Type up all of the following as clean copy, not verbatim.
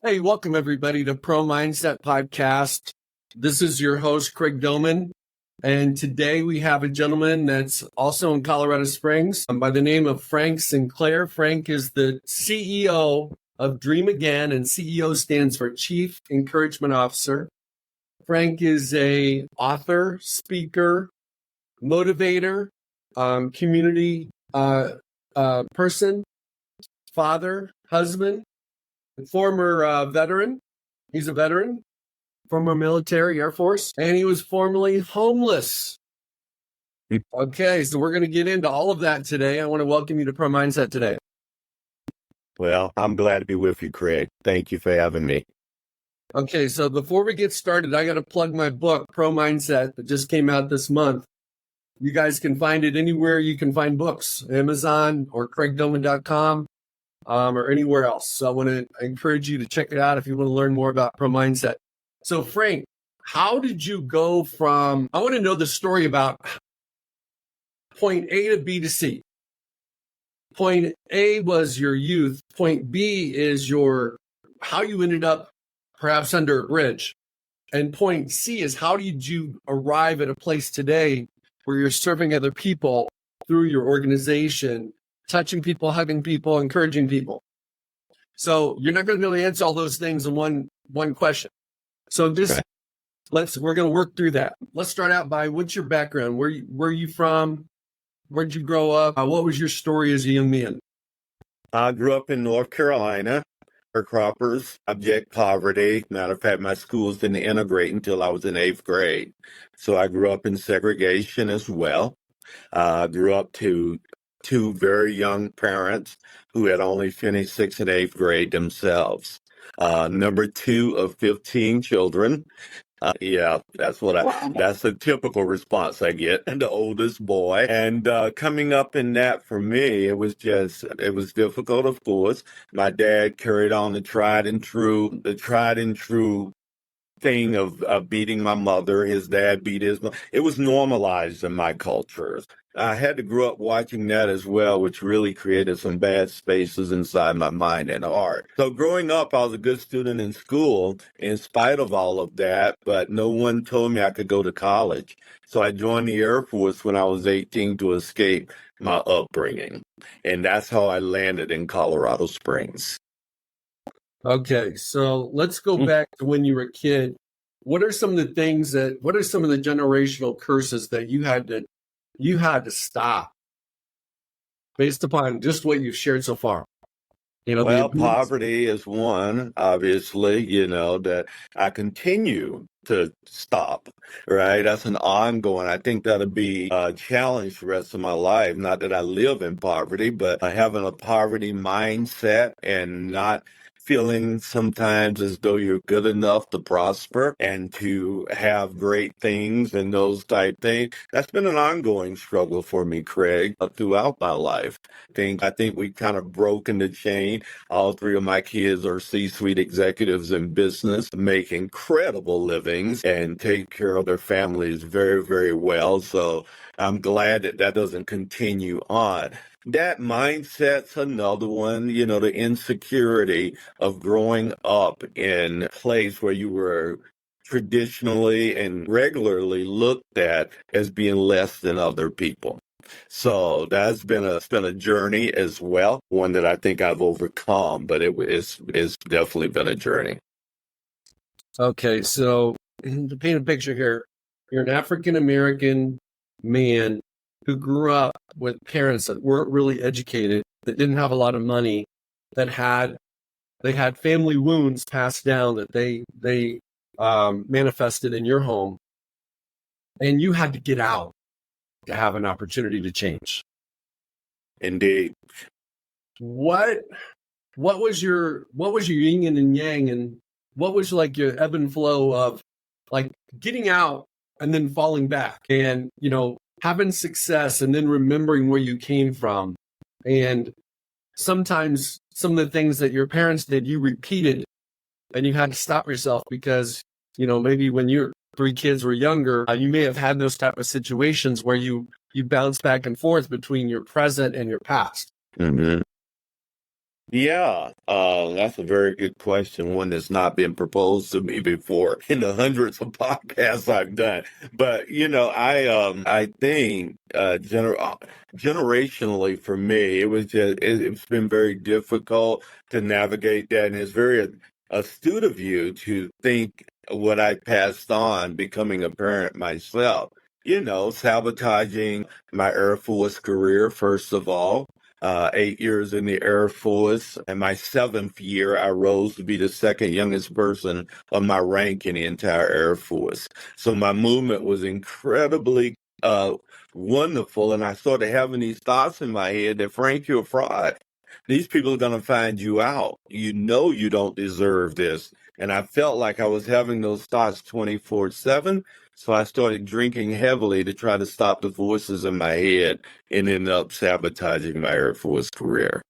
Hey, welcome everybody to Pro Mindset Podcast. This is your host, Craig Doman. And today we have a gentleman that's also in Colorado Springs by the name of Frank Sinclair. Frank is the CEO of Dream Again, and CEO stands for Chief Encouragement Officer. Frank is a author, speaker, motivator, community person, father, husband, former veteran. He's a veteran, former military, Air Force, and he was formerly homeless. Okay, so we're going to get into all of that today. I want to welcome you to Pro Mindset today. Well, I'm glad to be with you, Craig. Thank you for having me. Okay, so before we get started, I got to plug my book, Pro Mindset, that just came out this month. You guys can find it anywhere you can find books, Amazon or craigdoman.com. Or anywhere else. So I want to encourage you to check it out if you want to learn more about Pro Mindset. So Frank, how did you go from, I want to know the story about point A to B to C. Point A was your youth. Point B is how you ended up perhaps under a bridge. And point C is how did you arrive at a place today where you're serving other people through your organization, touching people, hugging people, encouraging people. So you're not going to be able to answer all those things in one question. So we're going to work through that. Let's start out by, what's your background? Where are you from? Where'd you grow up? What was your story as a young man? I grew up in North Carolina, sharecroppers, abject poverty. Matter of fact, my schools didn't integrate until I was in 8th grade. So I grew up in segregation as well. Grew up to two very young parents who had only finished 6th and 8th grade themselves. Number 2 of 15 children. Yeah, that's that's a typical response I get. And the oldest boy. And coming up in that for me, it was difficult, of course. My dad carried on the tried and true thing of beating my mother. His dad beat his mother. It was normalized in my culture. I had to grow up watching that as well, which really created some bad spaces inside my mind and heart. So growing up, I was a good student in school in spite of all of that, but no one told me I could go to college. So I joined the Air Force when I was 18 to escape my upbringing. And that's how I landed in Colorado Springs. Okay, so let's go back to when you were a kid. What are some of the generational curses that you had to stop based upon just what you've shared so far? Well, poverty is one, obviously, that I continue to stop, right? That's an ongoing. I think that'll be a challenge the rest of my life. Not that I live in poverty, but having a poverty mindset and not feeling sometimes as though you're good enough to prosper and to have great things and those type things. That's been an ongoing struggle for me, Craig, throughout my life. I think we kind of broken the chain. All 3 of my kids are C-suite executives in business, make incredible livings and take care of their families very, very well. So I'm glad that doesn't continue on. That mindset's another one, the insecurity of growing up in a place where you were traditionally and regularly looked at as being less than other people. So that's been a journey as well, one that I think I've overcome, but it's definitely been a journey. Okay, so to paint a picture here, you're an African-American man who grew up with parents that weren't really educated, that didn't have a lot of money, they had family wounds passed down that they manifested in your home, and you had to get out to have an opportunity to change. Indeed. What was your yin and yang, and what was like your ebb and flow of like getting out and then falling back, and having success and then remembering where you came from? And sometimes some of the things that your parents did, you repeated, and you had to stop yourself because, maybe when your 3 kids were younger, you may have had those type of situations where you bounce back and forth between your present and your past. Mm-hmm. Yeah, that's a very good question. One that's not been proposed to me before in the hundreds of podcasts I've done. But I think generationally for me, it's been very difficult to navigate that, and it's very astute of you to think what I passed on becoming a parent myself. Sabotaging my Air Force career, first of all. 8 years in the Air Force. In my seventh year, I rose to be the second youngest person of my rank in the entire Air Force. So my movement was incredibly wonderful. And I started having these thoughts in my head that, Frank, you're a fraud. These people are going to find you out. You know you don't deserve this. And I felt like I was having those thoughts 24/7. So I started drinking heavily to try to stop the voices in my head and ended up sabotaging my Air Force career.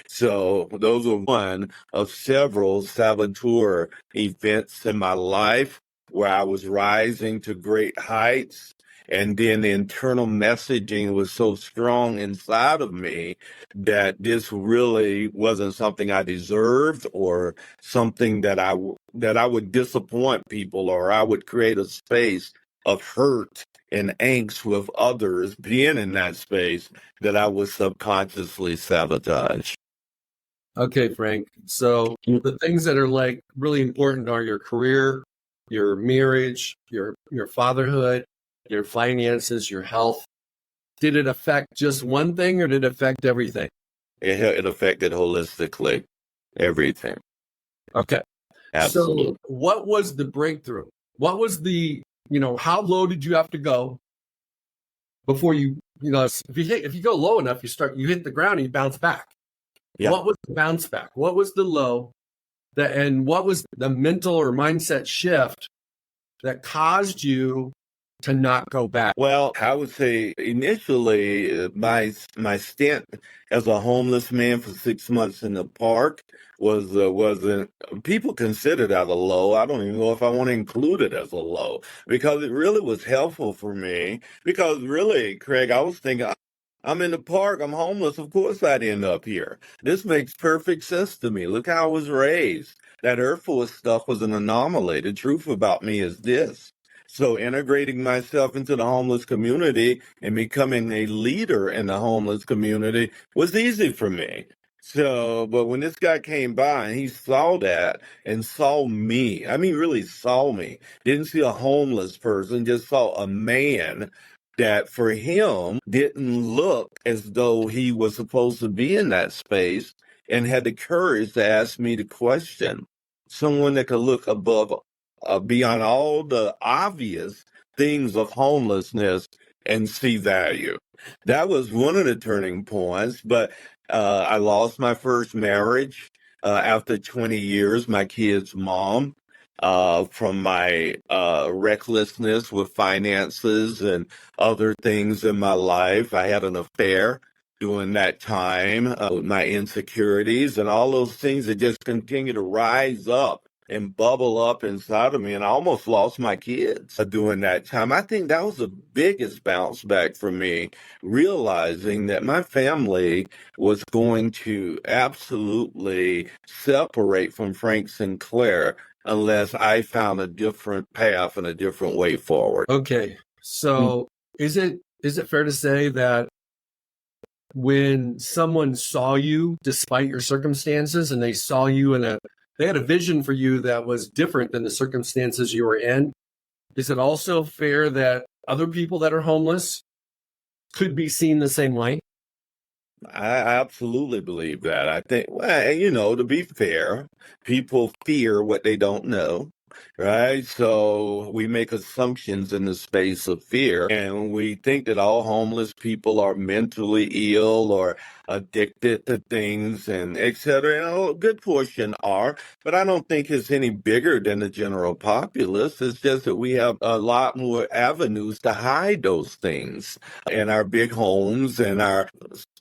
So those are one of several saboteur events in my life where I was rising to great heights. And then the internal messaging was so strong inside of me that this really wasn't something I deserved or something that I would disappoint people, or I would create a space of hurt and angst with others being in that space that I would subconsciously sabotage. Okay, Frank. So the things that are like really important are your career, your marriage, your fatherhood, your finances, your health. Did it affect just one thing or did it affect everything? It affected holistically everything. Okay. Absolutely. So what was the breakthrough? What was how low did you have to go before if you go low enough, you hit the ground and you bounce back. Yeah. What was the bounce back? What was the low and what was the mental or mindset shift that caused you to not go back? Well, I would say initially my stint as a homeless man for 6 months in the park wasn't people consider that a low. I don't even know if I want to include it as a low because it really was helpful for me. Because really, Craig, I was thinking, I'm in the park, I'm homeless. Of course I'd end up here. This makes perfect sense to me. Look how I was raised. That Air Force stuff was an anomaly. The truth about me is this. So integrating myself into the homeless community and becoming a leader in the homeless community was easy for me. So, but when this guy came by and he saw that and saw me, I mean, really saw me, didn't see a homeless person, just saw a man that for him didn't look as though he was supposed to be in that space, and had the courage to ask me the question. Someone that could look above, beyond all the obvious things of homelessness and see value. That was one of the turning points, but I lost my first marriage after 20 years, my kid's mom, from my recklessness with finances and other things in my life. I had an affair during that time, with my insecurities and all those things that just continue to rise up and bubble up inside of me. And I almost lost my kids during that time. I think that was the biggest bounce back for me, realizing that my family was going to absolutely separate from Frank Sinclair unless I found a different path and a different way forward. Okay. So is it fair to say that when someone saw you despite your circumstances and they saw you they had a vision for you that was different than the circumstances you were in, is it also fair that other people that are homeless could be seen the same way? I absolutely believe that. I think, well, to be fair, people fear what they don't know, right? So we make assumptions in the space of fear, and we think that all homeless people are mentally ill or addicted to things and et cetera. And a good portion are, but I don't think it's any bigger than the general populace. It's just that we have a lot more avenues to hide those things in our big homes and our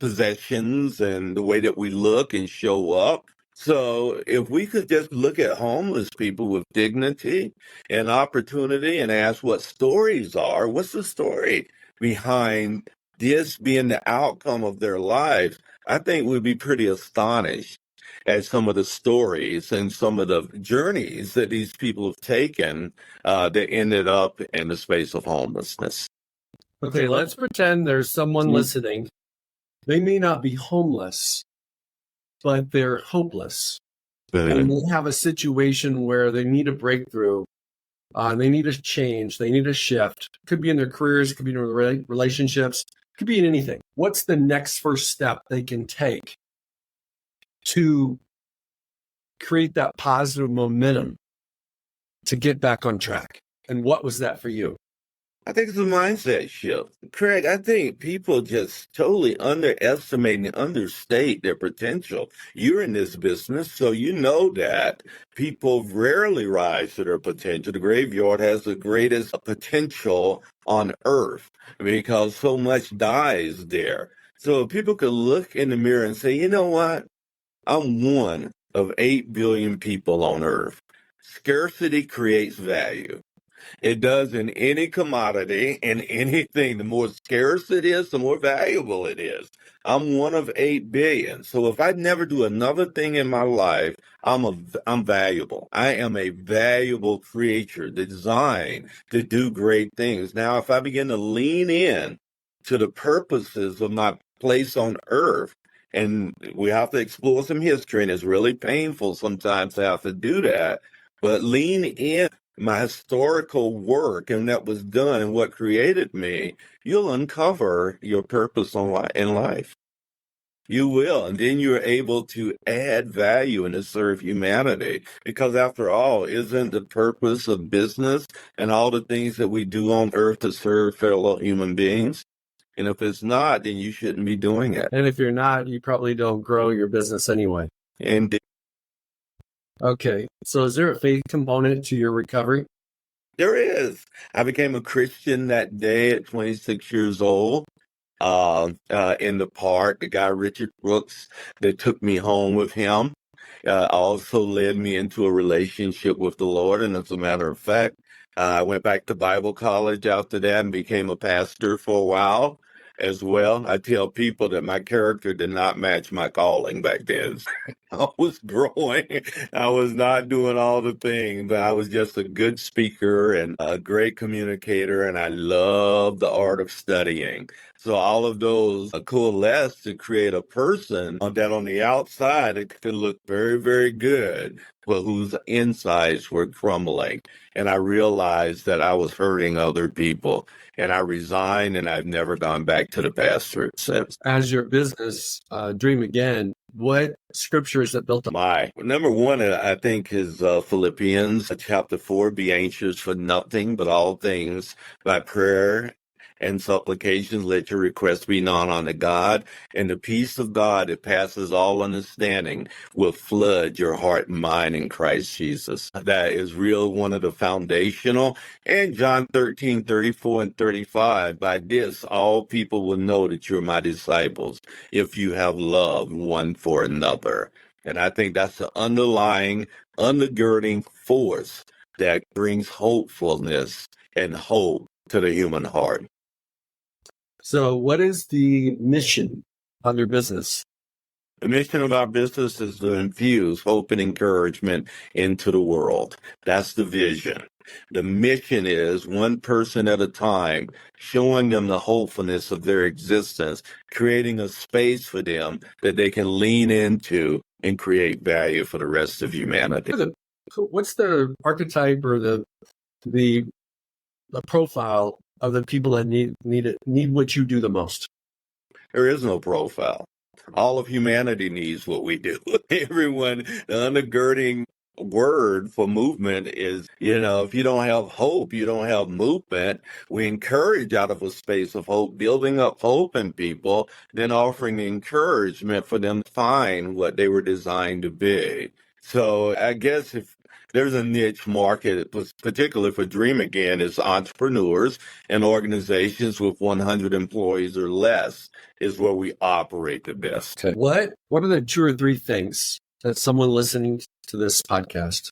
possessions and the way that we look and show up. So if we could just look at homeless people with dignity and opportunity and ask what stories are, what's the story behind this being the outcome of their lives, I think we'd be pretty astonished. at some of the stories and some of the journeys that these people have taken that ended up in the space of homelessness. Okay, let's pretend there's someone listening. They may not be homeless, but they're hopeless. And they have a situation where they need a breakthrough. They need a change. They need a shift. Could be in their careers. Could be in their relationships. Could be in anything. What's the next first step they can take to create that positive momentum to get back on track? And what was that for you? I think it's a mindset shift. Craig, I think people just totally underestimate and understate their potential. You're in this business, so you know that people rarely rise to their potential. The graveyard has the greatest potential on earth because so much dies there. So people could look in the mirror and say, you know what? I'm one of 8 billion people on earth. Scarcity creates value. It does in any commodity and anything. The more scarce it is, the more valuable it is. I'm one of 8 billion. So if I never do another thing in my life, I'm valuable. I am a valuable creature designed to do great things. Now, if I begin to lean in to the purposes of my place on earth, and we have to explore some history, and it's really painful sometimes to have to do that, but lean in my historical work and that was done and what created me, you'll uncover your purpose in life. You will. And then you're able to add value and to serve humanity. Because after all, isn't the purpose of business and all the things that we do on earth to serve fellow human beings? And if it's not, then you shouldn't be doing it. And if you're not, you probably don't grow your business anyway. And Okay. So is there a faith component to your recovery? there is. I became a Christian that day at 26 years old. In the park, the guy Richard Brooks that took me home with him also led me into a relationship with the Lord. And as a matter of fact, I went back to Bible college after that and became a pastor for a while as well. I tell people that my character did not match my calling back then. I was growing. I was not doing all the things, but I was just a good speaker and a great communicator, and I loved the art of studying. So all of those coalesced to create a person that on the outside it could look very, very good, but whose insides were crumbling. And I realized that I was hurting other people. And I resigned, and I've never gone back to the pastorate since. As your business, Dream Again, what scripture is it built on? Number one, I think, is Philippians chapter 4, be anxious for nothing but all things by prayer and supplications, let your requests be known unto God, and the peace of God that passes all understanding will flood your heart and mind in Christ Jesus. That is real, one of the foundational. And John 13, 34 and 35, by this all people will know that you're my disciples, if you have love one for another. And I think that's the underlying, undergirding force that brings hopefulness and hope to the human heart. So what is the mission of your business? The mission of our business is to infuse hope and encouragement into the world. That's the vision. The mission is one person at a time, showing them the hopefulness of their existence, creating a space for them that they can lean into and create value for the rest of humanity. What's the archetype or the profile of the people that need what you do the most? There is no profile. All of humanity needs what we do. Everyone, the undergirding word for movement is, if you don't have hope, you don't have movement. We encourage out of a space of hope, building up hope in people, then offering the encouragement for them to find what they were designed to be. So I guess if there's a niche market, particularly for Dream Again, is entrepreneurs and organizations with 100 employees or less is where we operate the best. Okay. What are the 2 or 3 things that someone listening to this podcast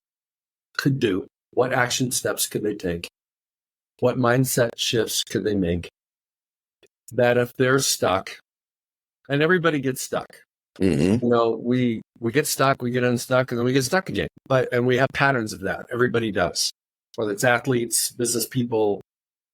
could do? What action steps could they take? What mindset shifts could they make? That if they're stuck, and everybody gets stuck, Mm-hmm. We get stuck, we get unstuck, and then we get stuck again. And we have patterns of that. Everybody does. Whether it's athletes, business people,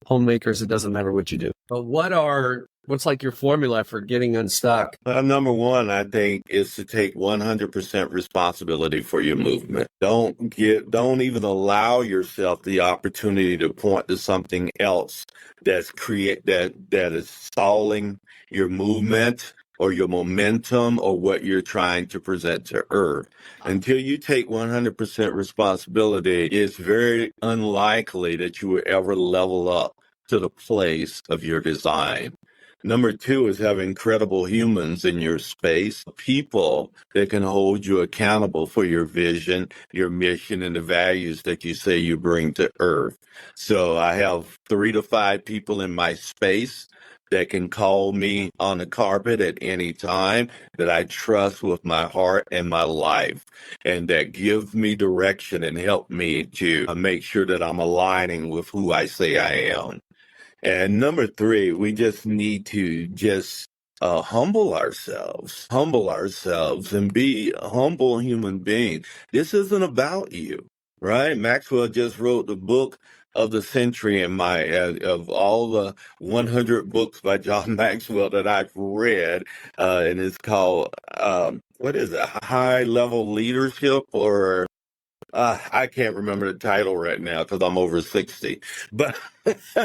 homemakers, it doesn't matter what you do. But what's like your formula for getting unstuck? Number one, I think, is to take 100% responsibility for your movement. Don't even allow yourself the opportunity to point to something else that is stalling your movement or your momentum or what you're trying to present to Earth. Until you take 100% responsibility, it's very unlikely that you will ever level up to the place of your design. Number two is having credible humans in your space, people that can hold you accountable for your vision, your mission, and the values that you say you bring to Earth. So I have 3 to 5 people in my space that can call me on the carpet at any time, that I trust with my heart and my life, and that give me direction and help me to make sure that I'm aligning with who I say I am. And number three, we just need to just humble ourselves and be a humble human being. This isn't about you, right? Maxwell just wrote the book of the century of all the 100 books by John Maxwell that I've read, and it's called what is it? High Level Leadership, or I can't remember the title right now because I'm over 60, but it's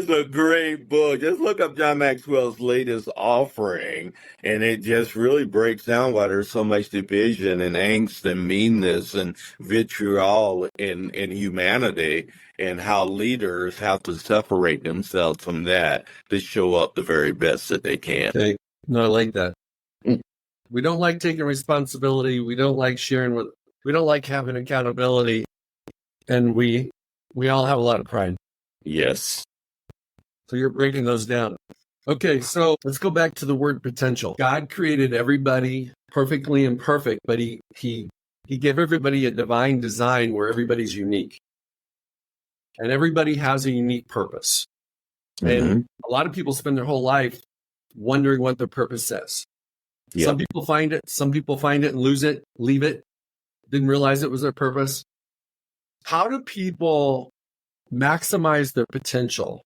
a great book. Just look up John Maxwell's latest offering, and it just really breaks down why there's so much division and angst and meanness and vitriol in humanity, and how leaders have to separate themselves from that to show up the very best that they can. Okay. No, I like that. We don't like taking responsibility. We don't like we don't like having accountability. And we all have a lot of pride. Yes. So you're breaking those down. Okay, so let's go back to the word potential. God created everybody perfectly imperfect, but he gave everybody a divine design where everybody's unique. And everybody has a unique purpose. And a lot of people spend their whole life wondering what their purpose is. Yep. Some people find it and lose it, leave it, didn't realize it was their purpose. How do people maximize their potential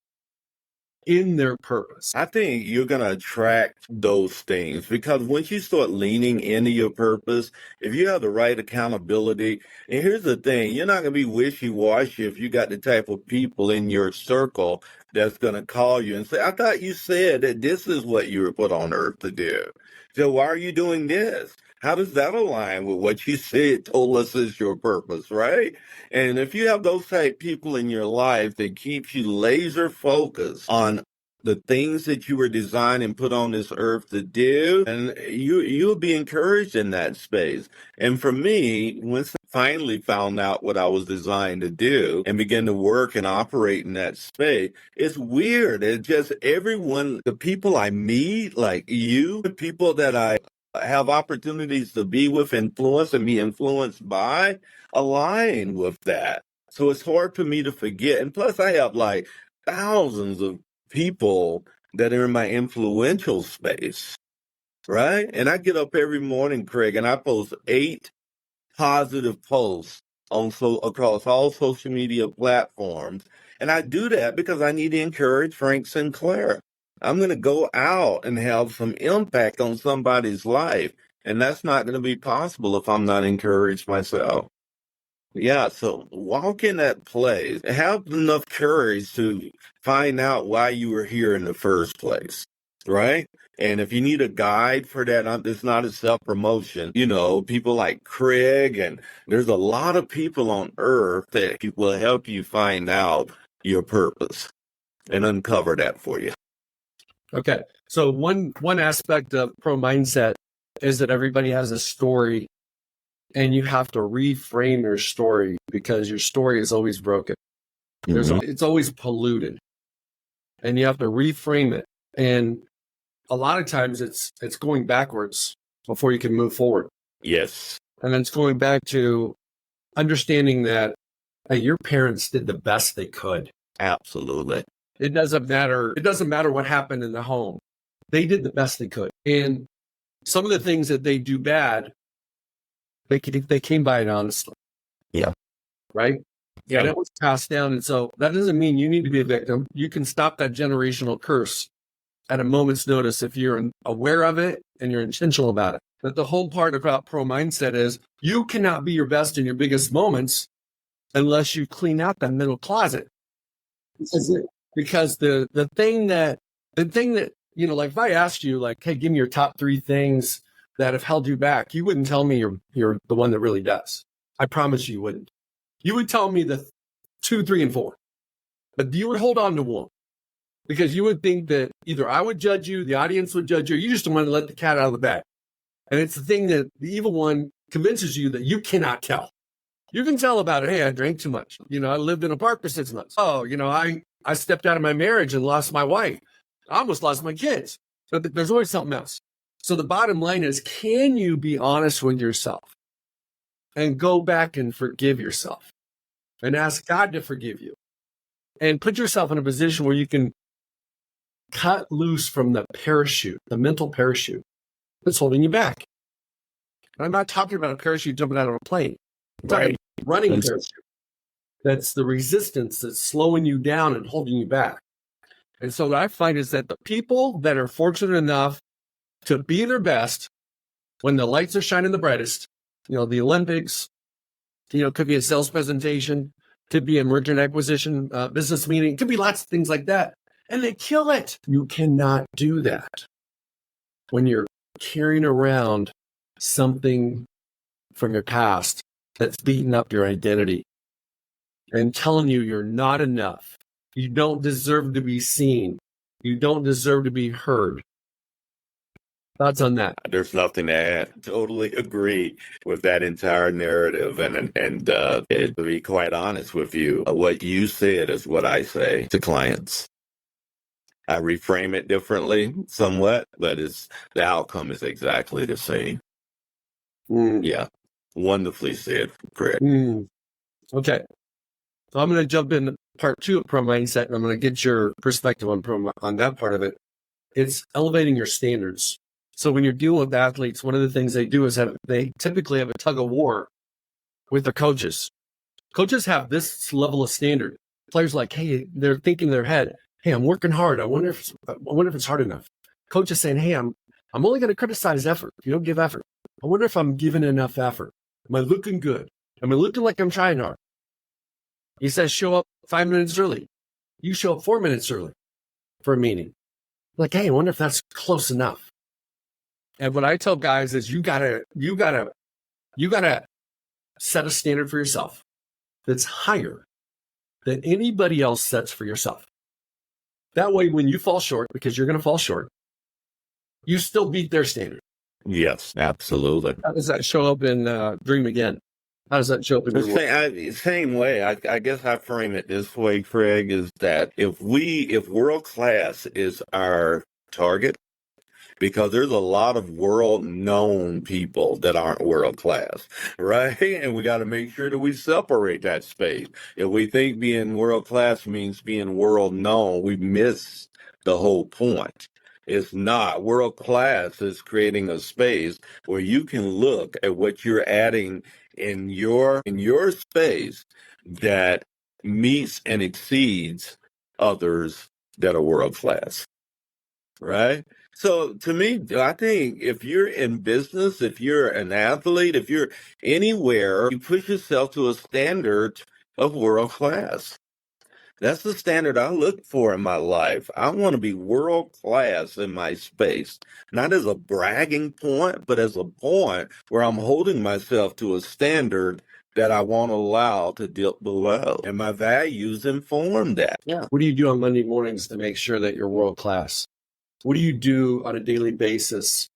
in their purpose? I think you're going to attract those things, because once you start leaning into your purpose, if you have the right accountability, and here's the thing, you're not going to be wishy-washy if you got the type of people in your circle that's going to call you and say, I thought you said that this is what you were put on earth to do. So why are you doing this? How does that align with what you said told us is your purpose, right? And if you have those type people in your life that keeps you laser focused on the things that you were designed and put on this earth to do, and you'll be encouraged in that space. And for me, once I finally found out what I was designed to do and began to work and operate in that space, it's weird. It's just the people I meet, like you, the people that I have opportunities to be with, influence, and be influenced by, align with that. So it's hard for me to forget. And plus, I have like thousands of people that are in my influential space, right? And I get up every morning, Craig, and I post 8 positive posts across all social media platforms. And I do that because I need to encourage Frank Sinclair. I'm going to go out and have some impact on somebody's life. And that's not going to be possible if I'm not encouraged myself. Yeah, so walk in that place. Have enough courage to find out why you were here in the first place, right? And if you need a guide for that, it's not a self-promotion. People like Craig, and there's a lot of people on earth that will help you find out your purpose and uncover that for you. Okay, so one aspect of pro mindset is that everybody has a story, and you have to reframe your story because your story is always broken. It's always polluted, and you have to reframe it. And a lot of times it's going backwards before you can move forward. Yes. And then it's going back to understanding that your parents did the best they could. Absolutely. It doesn't matter what happened in the home. They did the best they could. And some of the things that they do bad, they came by it honestly. Yeah. Right? Yeah. And it was passed down. And so that doesn't mean you need to be a victim. You can stop that generational curse at a moment's notice if you're aware of it and you're intentional about it. But the whole part about pro mindset is you cannot be your best in your biggest moments unless you clean out that middle closet. Because the thing that, you know, like if I asked you like, hey, give me your top 3 things that have held you back, you wouldn't tell me you're the one that really does. I promise you wouldn't. You would tell me the 2, 3, and 4, but you would hold on to one because you would think that either I would judge you, the audience would judge you, or you just want to let the cat out of the bag. And it's the thing that the evil one convinces you that you cannot tell. You can tell about it. Hey, I drank too much. You know, I lived in a park for 6 months. Oh, you know, I stepped out of my marriage and lost my wife. I almost lost my kids. But there's always something else. So the bottom line is, can you be honest with yourself and go back and forgive yourself and ask God to forgive you and put yourself in a position where you can cut loose from the parachute, the mental parachute that's holding you back. And I'm not talking about a parachute jumping out of a plane. I'm talking running parachute. That's the resistance that's slowing you down and holding you back. And so what I find is that the people that are fortunate enough to be their best when the lights are shining the brightest, you know, the Olympics, you know, could be a sales presentation, could be a merger and acquisition business meeting, could be lots of things like that. And they kill it. You cannot do that when you're carrying around something from your past that's beating up your identity and telling you you're not enough. You don't deserve to be seen. You don't deserve to be heard. Thoughts on that? There's nothing to add. Totally agree with that entire narrative. And to be quite honest with you, what you said is what I say to clients. I reframe it differently somewhat, but the outcome is exactly the same. Yeah. Wonderfully said, Craig. Okay. So I'm going to jump in part 2 of Pro Mindset, and I'm going to get your perspective on that part of it. It's elevating your standards. So when you're dealing with athletes, one of the things they do is they typically have a tug of war with their coaches. Coaches have this level of standard. Players like, hey, they're thinking in their head, hey, I'm working hard. I wonder if it's hard enough. Coach is saying, hey, I'm only going to criticize effort. You don't give effort. I wonder if I'm giving enough effort. Am I looking good? Am I looking like I'm trying hard? He says, show up 5 minutes early. You show up 4 minutes early for a meeting. Like, hey, I wonder if that's close enough. And what I tell guys is you gotta set a standard for yourself that's higher than anybody else sets for yourself. That way, when you fall short, because you're going to fall short, you still beat their standard. Yes, absolutely. How does that show up in Dream Again? How does that show up in your work? Same way. I guess I frame it this way, Craig, is that if world class is our target, because there's a lot of world-known people that aren't world-class, right? And we got to make sure that we separate that space. If we think being world-class means being world-known, we miss the whole point. It's not. World-class is creating a space where you can look at what you're adding in your space that meets and exceeds others that are world-class, right? So to me, I think if you're in business, if you're an athlete, if you're anywhere, you push yourself to a standard of world class. That's the standard I look for in my life. I want to be world class in my space, not as a bragging point, but as a point where I'm holding myself to a standard that I won't allow to dip below. And my values inform that. Yeah. What do you do on Monday mornings to make sure that you're world class? What do you do on a daily basis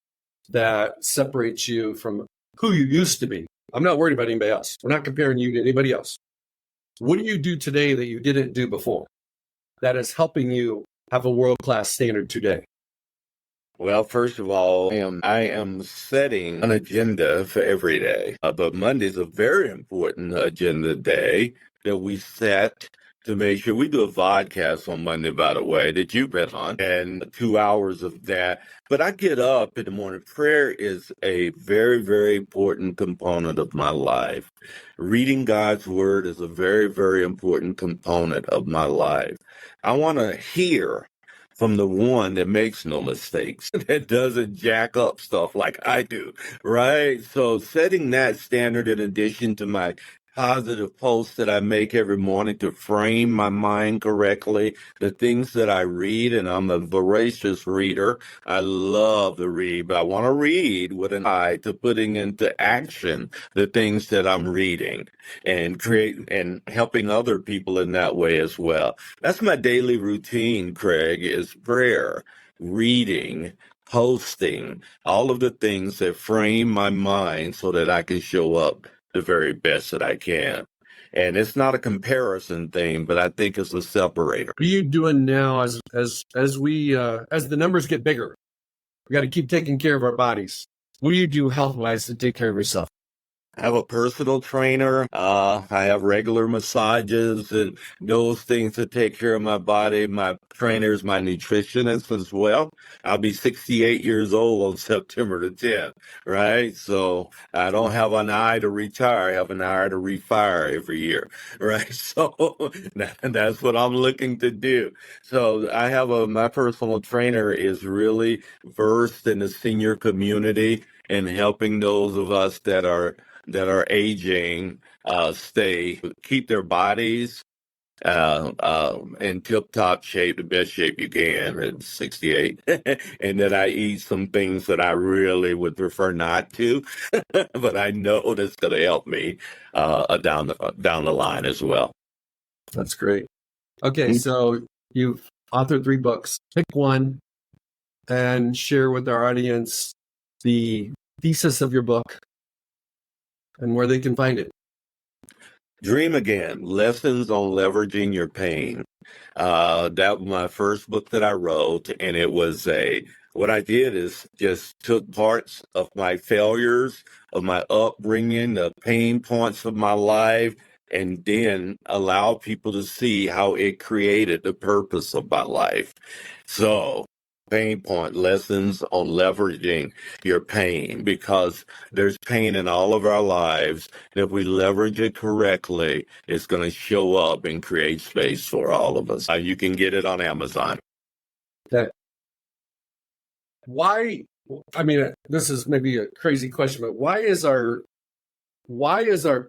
that separates you from who you used to be? I'm not worried about anybody else. We're not comparing you to anybody else. What do you do today that you didn't do before that is helping you have a world-class standard today? Well, first of all, I am setting an agenda for every day. But Monday's a very important agenda day that we set to make sure we do a vodcast on Monday, by the way, that you've been on, and 2 hours of that. But I get up in the morning. Prayer is a very, very important component of my life. Reading God's word is a very, very important component of my life. I want to hear from the one that makes no mistakes, that doesn't jack up stuff like I do, right? So setting that standard in addition to my positive posts that I make every morning to frame my mind correctly, the things that I read, and I'm a voracious reader. I love to read, but I want to read with an eye to putting into action the things that I'm reading and create and helping other people in that way as well. That's my daily routine, Craig, is prayer, reading, posting, all of the things that frame my mind so that I can show up the very best that I can. And it's not a comparison thing, but I think it's a separator. What are you doing now as the numbers get bigger? We got to keep taking care of our bodies. What do you do health-wise to take care of yourself? I have a personal trainer. I have regular massages and those things to take care of my body. My trainer is my nutritionist as well. I'll be 68 years old on September the 10th, right? So I don't have an eye to retire. I have an eye to refire every year, right? So that's what I'm looking to do. So I have my personal trainer is really versed in the senior community and helping those of us that are aging keep their bodies in tip-top shape, the best shape you can at 68. And that I eat some things that I really would prefer not to, but I know that's going to help me down the line as well. That's great. Okay, so you've authored 3 books. Pick one and share with our audience the thesis of your book and where they can find it. Dream Again, Lessons on Leveraging Your Pain. That was my first book that I wrote, and it was what I did is just took parts of my failures, of my upbringing, the pain points of my life, and then allow people to see how it created the purpose of my life. So, pain point, lessons on leveraging your pain, because there's pain in all of our lives. And if we leverage it correctly, it's going to show up and create space for all of us. You can get it on Amazon. Okay. Why? I mean, this is maybe a crazy question, but why is our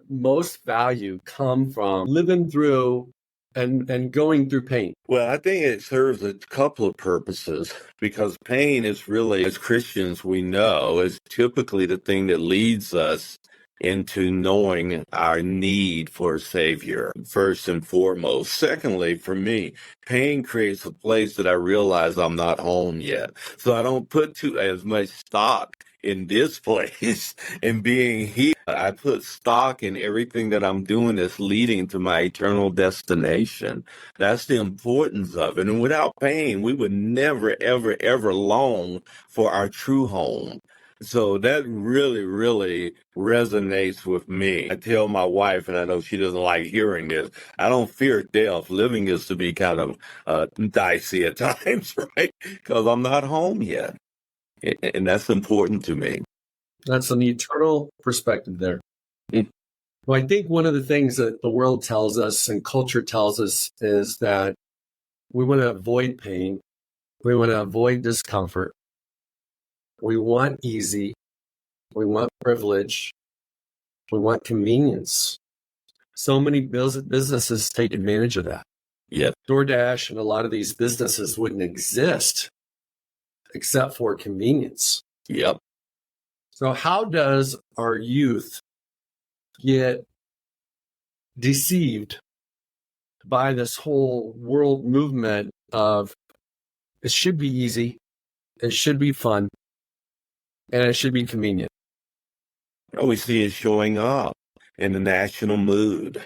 most value come from living through and going through pain? Well, I think it serves a couple of purposes, because pain is really, as Christians, we know, is typically the thing that leads us into knowing our need for a Savior, first and foremost. Secondly, for me, pain creates a place that I realize I'm not home yet. So I don't put as much stock in this place and being here. I put stock in everything that I'm doing that's leading to my eternal destination. That's the importance of it. And without pain, we would never, ever, ever long for our true home. So that really, really resonates with me. I tell my wife, and I know she doesn't like hearing this, I don't fear death. Living is to be kind of dicey at times, right? Because I'm not home yet. And that's important to me. That's an eternal perspective there. Mm. Well, I think one of the things that the world tells us and culture tells us is that we want to avoid pain. We want to avoid discomfort. We want easy. We want privilege. We want convenience. So many businesses take advantage of that. Yep. DoorDash and a lot of these businesses wouldn't exist except for convenience. Yep. So how does our youth get deceived by this whole world movement of it should be easy, it should be fun, and it should be convenient? We see it showing up in the national mood.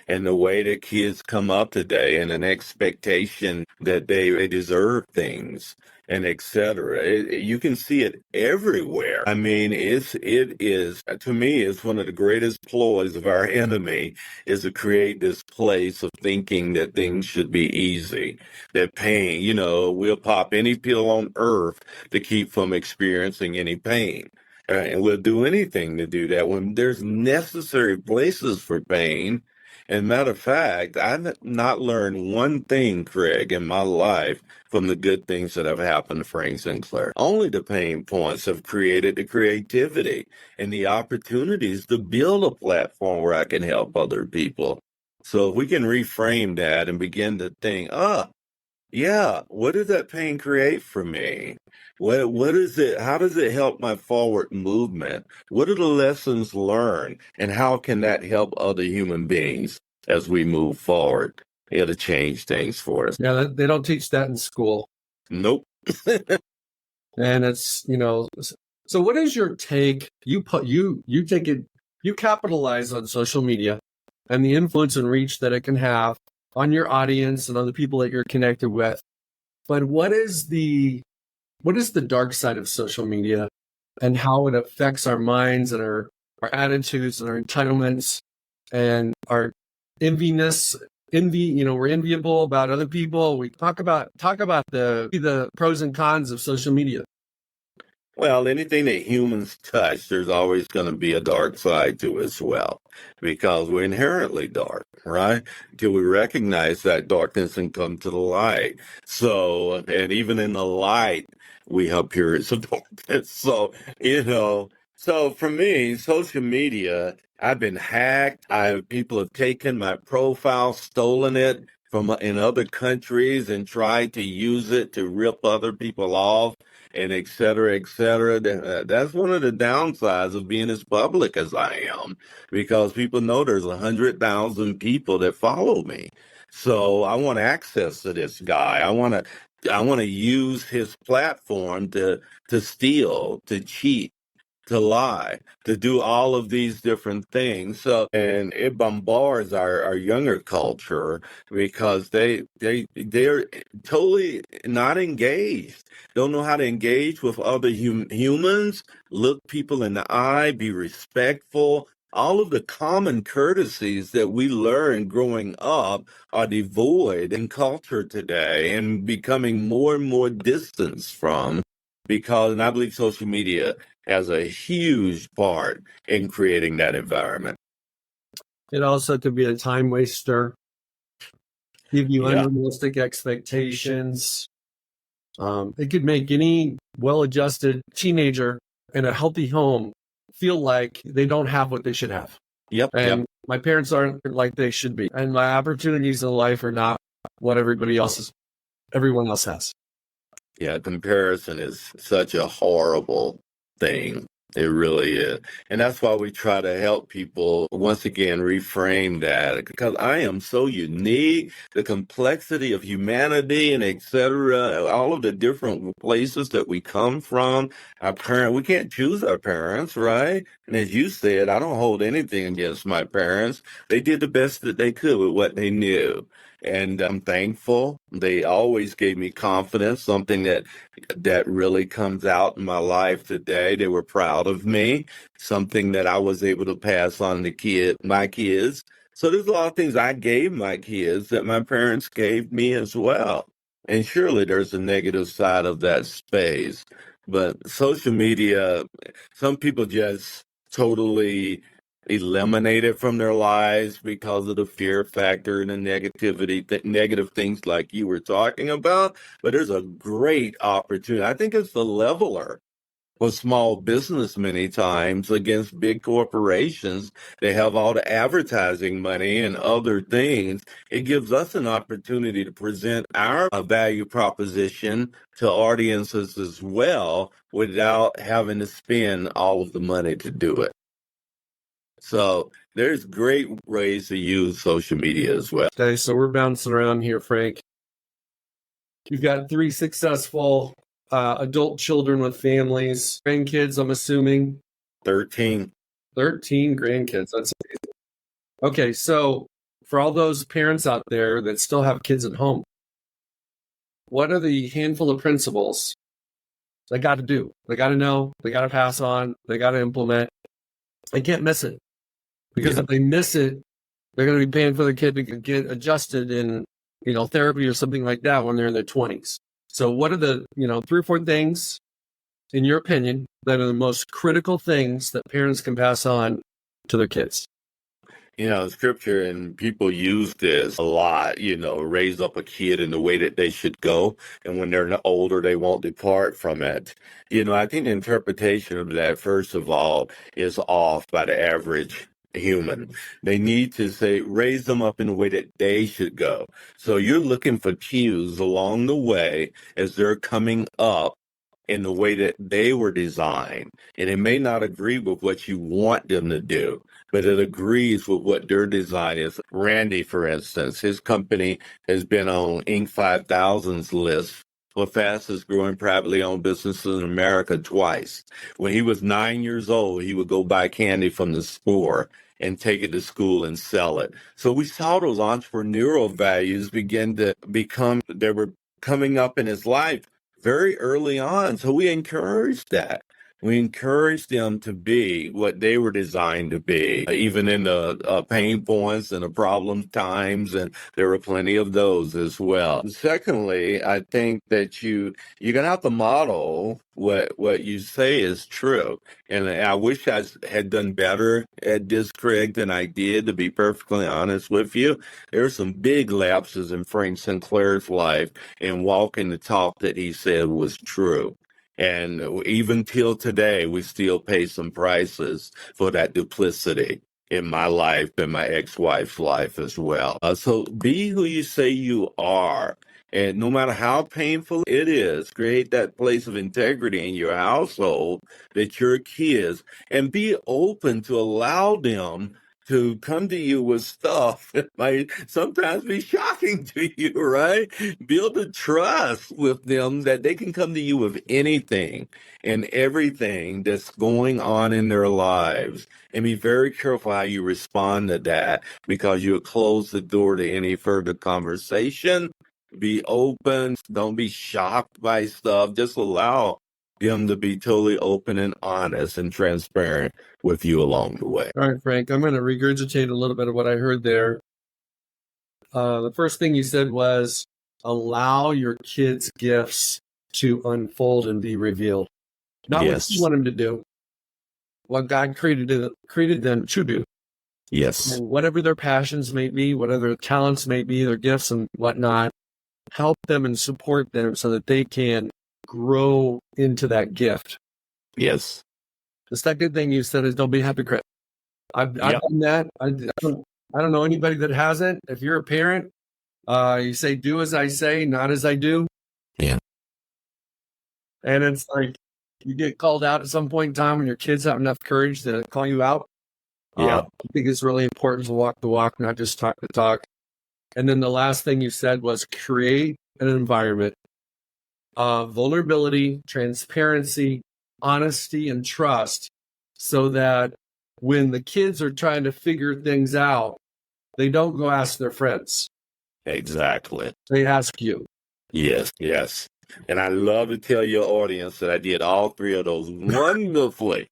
and the way that kids come up today and an expectation that they deserve things and etc. You can see it everywhere. I mean, it is to me, it's one of the greatest ploys of our enemy is to create this place of thinking that things should be easy, that pain, we'll pop any pill on earth to keep from experiencing any pain. And we'll do anything to do that when there's necessary places for pain. And matter of fact, I've not learned one thing, Craig, in my life from the good things that have happened to Frank Sinclair. Only the pain points have created the creativity and the opportunities to build a platform where I can help other people. So if we can reframe that and begin to think, yeah, what did that pain create for me? What is it? How does it help my forward movement? What are the lessons learned? And how can that help other human beings as we move forward? It'll change things for us. Yeah, they don't teach that in school. Nope. And it's, so what is your take? You take it, you capitalize on social media and the influence and reach that it can have on your audience and on the people that you're connected with. But what is the dark side of social media and how it affects our minds and our attitudes and our entitlements and our envy, we're enviable about other people. We talk about the pros and cons of social media. Well, anything that humans touch, there's always going to be a dark side to it as well, because we're inherently dark, right? Until we recognize that darkness and come to the light. So, and even in the light, we have periods of darkness. So for me, social media, I've been hacked. People have taken my profile, stolen it from in other countries and tried to use it to rip other people off and et cetera, et cetera. That's one of the downsides of being as public as I am, because people know there's 100,000 people that follow me. So I want access to this guy. I want to use his platform to steal, to cheat, to lie, to do all of these different things. So, and it bombards our younger culture because they're totally not engaged. Don't know how to engage with other humans, look people in the eye, be respectful. All of the common courtesies that we learned growing up are devoid in culture today and becoming more and more distanced from, because, and I believe social media has a huge part in creating that environment. It also could be a time waster, give you Yeah. unrealistic expectations. It could make any well-adjusted teenager in a healthy home feel like they don't have what they should have. Yep. And my parents aren't like they should be. And my opportunities in life are not what everyone else has. Yeah, comparison is such a horrible thing. It really is. And that's why we try to help people, once again, reframe that, because I am so unique, the complexity of humanity and et cetera, all of the different places that we come from. We can't choose our parents, right? And as you said, I don't hold anything against my parents. They did the best that they could with what they knew. And I'm thankful. They always gave me confidence, something that really comes out in my life today. They were proud of me, something that I was able to pass on to my kids. So there's a lot of things I gave my kids that my parents gave me as well. And surely there's a negative side of that space. But social media, some people just totally eliminate it from their lives because of the fear factor and the negativity, negative things like you were talking about. But there's a great opportunity. I think it's the leveler for small business many times against big corporations. They have all the advertising money and other things. It gives us an opportunity to present our value proposition to audiences as well without having to spend all of the money to do it. So there's great ways to use social media as well. Okay, so we're bouncing around here, Frank. You've got 3 successful adult children with families, grandkids, I'm assuming. 13. 13 grandkids. That's amazing. Okay, so for all those parents out there that still have kids at home, what are the handful of principles they got to do? They got to know, they got to pass on, they got to implement. They can't miss it, because if they miss it, they're going to be paying for the kid to get adjusted in, therapy or something like that when they're in their 20s. So what are the, 3 or 4 things, in your opinion, that are the most critical things that parents can pass on to their kids? Scripture and people use this a lot, raise up a kid in the way that they should go. And when they're older, they won't depart from it. I think the interpretation of that, first of all, is off by the average human. They need to say, raise them up in the way that they should go. So you're looking for cues along the way as they're coming up in the way that they were designed. And it may not agree with what you want them to do, but it agrees with what their design is. Randy, for instance, his company has been on Inc. 5000's list for fastest growing privately owned businesses in America twice. When he was 9 years old, he would go buy candy from the store and take it to school and sell it. So we saw those entrepreneurial values begin to they were coming up in his life very early on. So we encouraged that. We encouraged them to be what they were designed to be, even in the pain points and the problem times, and there were plenty of those as well. Secondly, I think that you're gonna have to model what you say is true. And I wish I had done better at this, Craig, than I did, to be perfectly honest with you. There are some big lapses in Frank Sinclair's life in walking the talk that he said was true. And even till today, we still pay some prices for that duplicity in my life and my ex-wife's life as well. So be who you say you are. And no matter how painful it is, create that place of integrity in your household that your kids, and be open to allow them to come to you with stuff that might sometimes be shocking to you, right? Build a trust with them that they can come to you with anything and everything that's going on in their lives. And be very careful how you respond to that, because you'll close the door to any further conversation. Be open. Don't be shocked by stuff. Just allow them to be totally open and honest and transparent with you along the way. All right, Frank, I'm going to regurgitate a little bit of what I heard there. The first thing you said was allow your kids' gifts to unfold and be revealed. Not what you want them to do, what God created them to do. Yes. And whatever their passions may be, whatever their talents may be, their gifts and whatnot, help them and support them so that they can grow into that gift. Yes. The second thing you said is don't be a hypocrite. I've done that. I don't know anybody that hasn't. If you're a parent, you say, do as I say, not as I do. Yeah. And it's like you get called out at some point in time when your kids have enough courage to call you out. I think it's really important to walk the walk, not just talk the talk. And then the last thing you said was create an environment of vulnerability, transparency, honesty, and trust, so that when the kids are trying to figure things out, they don't go ask their friends. Exactly. They ask you. Yes. And I love to tell your audience that I did all 3 of those wonderfully.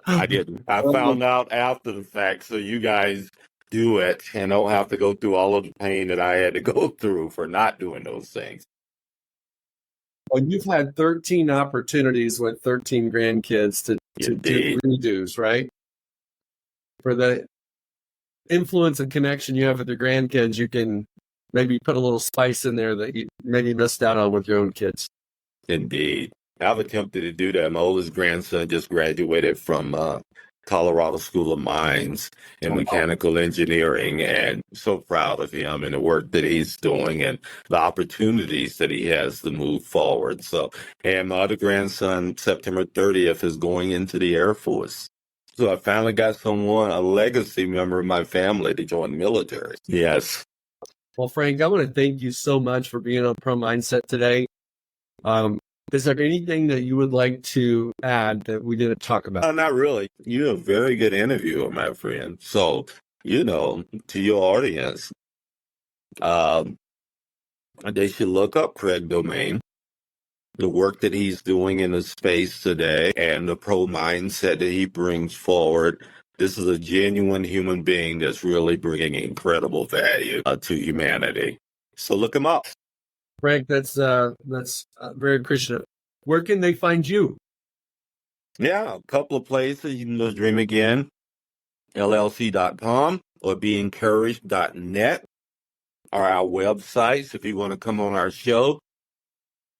I did. I found out after the fact, so you guys do it and don't have to go through all of the pain that I had to go through for not doing those things. Well, you've had 13 opportunities with 13 grandkids to do redos, right? For the influence and connection you have with your grandkids, you can maybe put a little spice in there that you maybe missed out on with your own kids. Indeed. I've attempted to do that. My oldest grandson just graduated from Colorado School of Mines in mechanical engineering, and so proud of him and the work that he's doing and the opportunities that he has to move forward. So, and my other grandson, September 30th, is going into the Air Force. So I finally got a legacy member of my family to join the military. Yes. Well, Frank, I want to thank you so much for being on Pro Mindset today. Is there anything that you would like to add that we didn't talk about? Not really. You're a very good interviewer, my friend. So to your audience, they should look up Craig Domain, the work that he's doing in the space today, and the pro mindset that he brings forward. This is a genuine human being that's really bringing incredible value to humanity. So look him up. Frank, that's very appreciative. Where can they find you? Yeah, a couple of places. You can go to Dream Again LLC.com or BeEncouraged.net are our websites if you want to come on our show.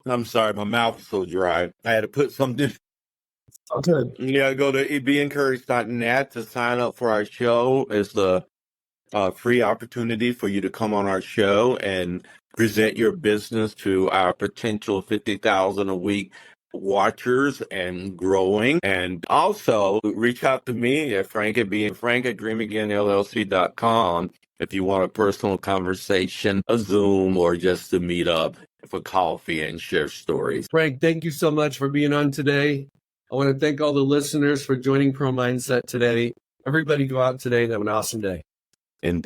I'm sorry, my mouth is so dry. I had to put something. Oh, good. Yeah, go to BeEncouraged.net to sign up for our show. It's the free opportunity for you to come on our show and present your business to our potential 50,000 a week watchers and growing. And also reach out to me at Frank at DreamAgainLLC.com if you want a personal conversation, a Zoom, or just to meet up for coffee and share stories. Frank, thank you so much for being on today. I want to thank all the listeners for joining Pro Mindset today. Everybody go out today and have an awesome day. And